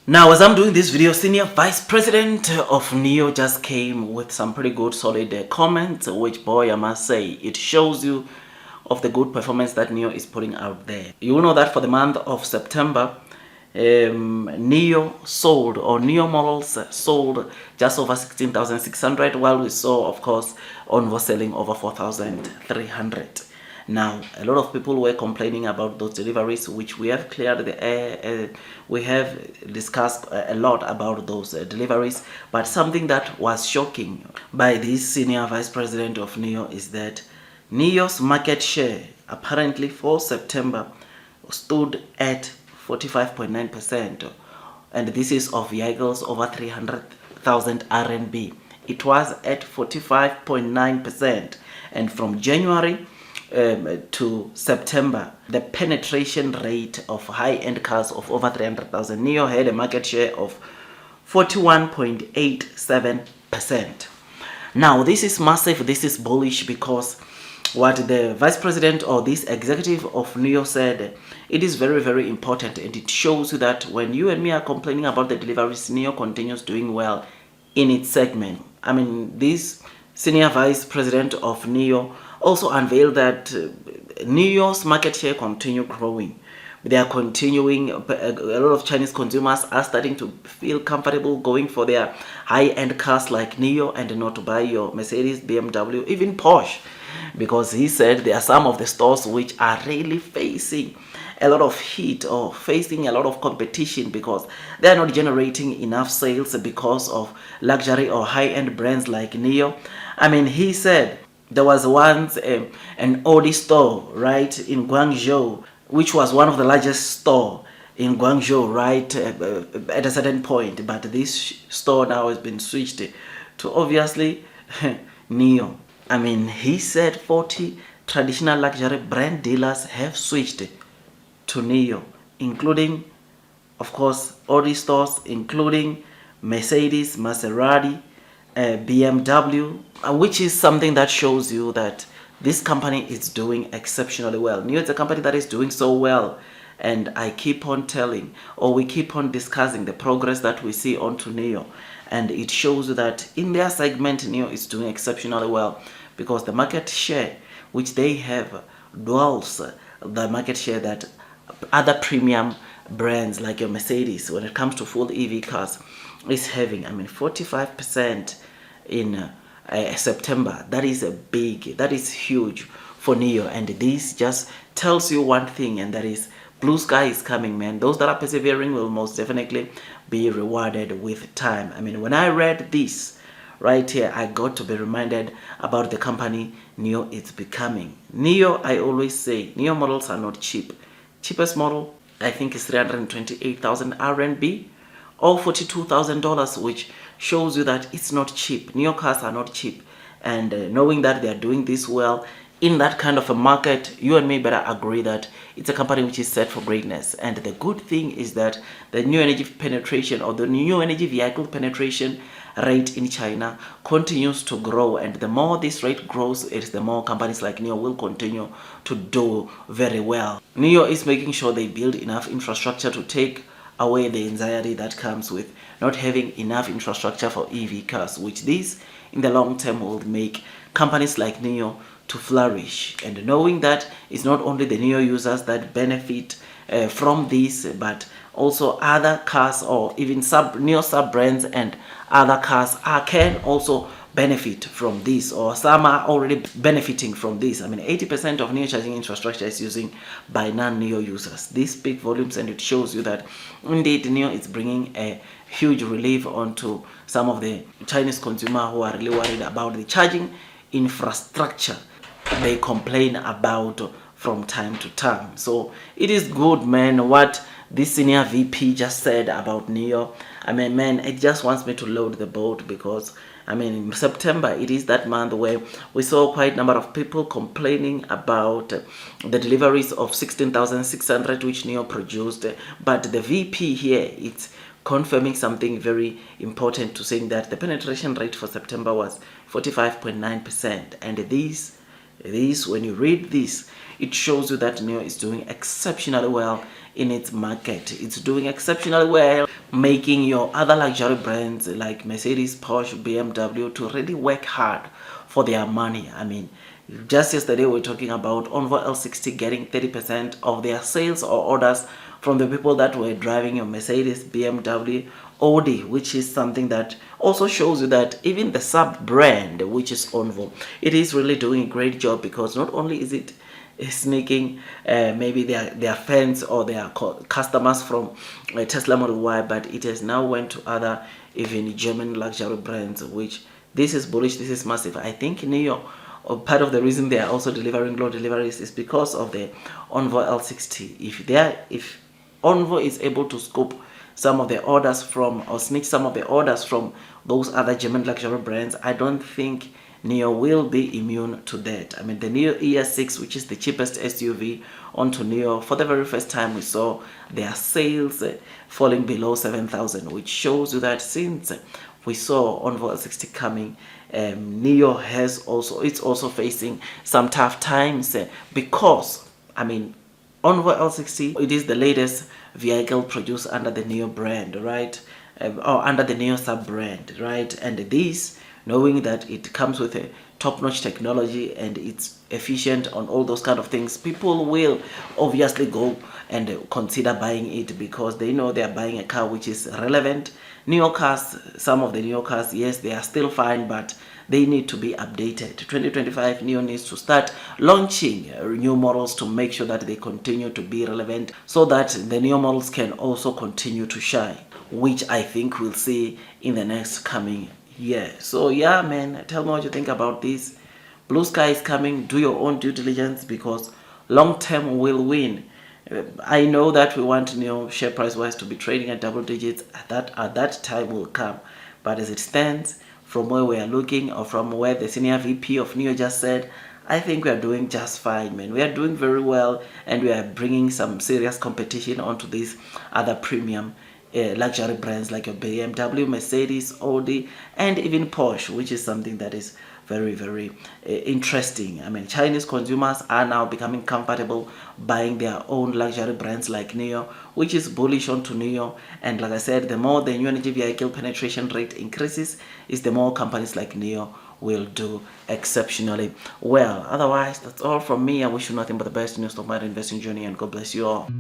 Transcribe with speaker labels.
Speaker 1: Now, as I'm doing this video, Senior Vice President of Nio just came with some pretty good solid comments, which, boy, I must say, it shows you of the good performance that Nio is putting out there. You know that for the month of September, Nio sold, or Nio models sold just over 16,600, while we saw, of course, Onvo selling over 4,300. Now, a lot of people were complaining about those deliveries, which we have cleared the air. We have discussed a lot about those deliveries, but something that was shocking by this senior vice president of Nio is that Nio's market share apparently for September stood at 45.9%, and this is of vehicles over 300,000 RMB. It was at 45.9%, and from January to September, the penetration rate of high-end cars of over 300,000, Nio had a market share of 41.87%. Now, this is massive, this is bullish, because what the vice president or this executive of Nio said, it is very, very important, and it shows you that when you and me are complaining about the deliveries, Nio continues doing well in its segment. I mean, this senior vice president of Nio also unveiled that Nio's market share continue growing. They are continuing, a lot of Chinese consumers are starting to feel comfortable going for their high-end cars like Nio and not to buy your Mercedes, BMW, even Porsche. Because he said there are some of the stores which are really facing a lot of heat or facing a lot of competition because they are not generating enough sales because of luxury or high-end brands like Nio. I mean, he said there was once an Audi store, right, in Guangzhou, which was one of the largest store in Guangzhou, right, at a certain point. But this store now has been switched to obviously Nio. I mean, he said 40 traditional luxury brand dealers have switched to Nio, including, of course, Audi stores, including Mercedes, Maserati, BMW, which is something that shows you that this company is doing exceptionally well. Nio is a company that is doing so well, and I keep on telling, or we keep on discussing the progress that we see onto Nio, and it shows you that in their segment, Nio is doing exceptionally well because the market share which they have dwells the market share that other premium brands like your Mercedes, when it comes to full EV cars, is having. I mean, 45% in September. That is that is huge for Nio, and this just tells you one thing, and that is blue sky is coming, man. Those that are persevering will most definitely be rewarded with time. I mean, when I read this right here, I got to be reminded about the company Nio is becoming. Nio, I always say, Nio models are not cheap. Cheapest model, I think, is 328,000 RMB or $42,000, which shows you that it's not cheap. Nio cars are not cheap, and knowing that they are doing this well in that kind of a market, you and me better agree that it's a company which is set for greatness. And the good thing is that the new energy penetration, or the new energy vehicle penetration rate in China continues to grow, and the more this rate grows, it's the more companies like Nio will continue to do very well. Nio is making sure they build enough infrastructure to take away the anxiety that comes with not having enough infrastructure for EV cars, which this in the long term will make companies like Nio to flourish. And knowing that it's not only the Nio users that benefit from this, but also other cars or even Nio sub brands and other cars can also benefit from this, or some are already benefiting from this. I mean, 80% of Nio charging infrastructure is using by non-Nio users. These speak volumes, and it shows you that indeed Nio is bringing a huge relief onto some of the Chinese consumers who are really worried about the charging infrastructure they complain about from time to time. So it is good, man, what this senior VP just said about Nio. I mean, man, it just wants me to load the boat, because I mean, in September, it is that month where we saw quite a number of people complaining about the deliveries of 16,600 which Nio produced. But the VP here, it's confirming something very important, to saying that the penetration rate for September was 45.9%. And this, when you read this, it shows you that Nio is doing exceptionally well in its market. It's doing exceptionally well, making your other luxury brands like Mercedes, Porsche, BMW to really work hard for their money. I mean, just yesterday we were talking about Onvo L60 getting 30% of their sales or orders from the people that were driving your Mercedes, BMW, Audi, which is something that also shows you that even the sub brand, which is Onvo, it is really doing a great job, because not only is it sneaking maybe their fans or their customers from Tesla Model Y, but it has now went to other even German luxury brands, which this is bullish, this is massive. I think Nio, part of the reason they are also delivering low deliveries is because of the Onvo L60. If Onvo is able to scoop some of the orders from, or sneak some of the orders from those other German luxury brands, I don't think Nio will be immune to that. I mean, the Nio ES6, which is the cheapest SUV onto Nio, for the very first time we saw their sales falling below 7,000, which shows you that since we saw Onvo L60 coming, Nio it's also facing some tough times because, I mean, Onvo L60, it is the latest vehicle produced under the Nio brand, right? Or under the Nio sub brand, right? And this, knowing that it comes with a top-notch technology and it's efficient on all those kind of things, people will obviously go and consider buying it because they know they are buying a car which is relevant. Neo cars, some of the Neo cars, yes, they are still fine, but they need to be updated. 2025, Nio needs to start launching new models to make sure that they continue to be relevant, so that the Nio models can also continue to shine, which I think we'll see in the next coming year. So yeah, man, tell me what you think about this. Blue sky is coming. Do your own due diligence, because long term will win. I know that we want Nio share price wise to be trading at double digits. At that time will come, but as it stands, from where we are looking, or from where the senior VP of Nio just said, I think we are doing just fine, man. We are doing very well, and we are bringing some serious competition onto these other premium luxury brands like your BMW, Mercedes, Audi, and even Porsche, which is something that is very, very interesting. I mean, Chinese consumers are now becoming comfortable buying their own luxury brands like Nio, which is bullish onto Nio. And like I said, the more the new energy vehicle penetration rate increases, is the more companies like Nio will do exceptionally well. Otherwise, that's all from me. I wish you nothing but the best in your stock market investing journey, and God bless you all.